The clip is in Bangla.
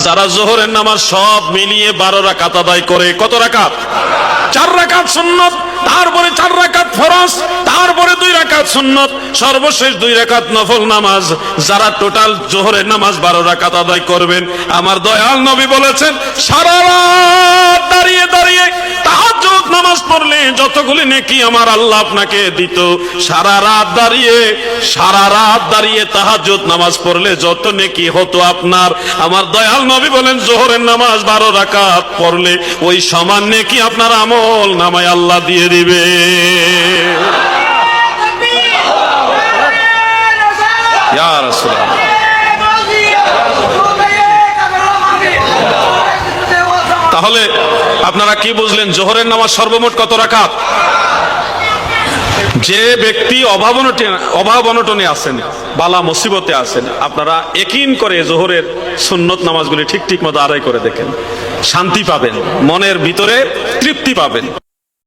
যারা যোহরের নামাজ সব মিলিয়ে 12 রাকাত আদায় করে, কত রাকাত? 4 রাকাত সুন্নত, তারপরে 4 রাকাত ফরজ, তারপরে 2 রাকাত সুন্নত, সর্বশেষ 2 রাকাত নফল নামাজ। যারা টোটাল যোহরের নামাজ 12 রাকাত আদায় করবেন, আমার দয়াল নবী বলেছেন সারা রাত দাঁড়িয়ে দাঁড়িয়ে তাহাজ্জুদ নামাজ পড়লে যতগুলি নেকি আমার আল্লাহ আপনাকে দিত, সারা রাত দাঁড়িয়ে তাহাজ্জুদ নামাজ পড়লে যত নেকি হতো আপনার, আমার দয়াল নবী বলেন যোহরের নামাজ 12 রাকাত পড়লে ওই সমান নেকি আপনার আমল নামায় আল্লাহ দিয়ে দিবে। ইয়া রাসূলুল্লাহ। তাহলে আপনারা কি বুঝলেন? যোহরের নামাজ সর্বমোট কত রাকাত? যে ব্যক্তি অভাব অনটনে আছেন, বালা মুসিবতে আছেন, আপনারা ইয়াকিন করে যোহরের সুন্নত নামাজগুলি ঠিক মতো আদায় করে দেখেন, শান্তি পাবেন, মনের ভিতরে তৃপ্তি পাবেন।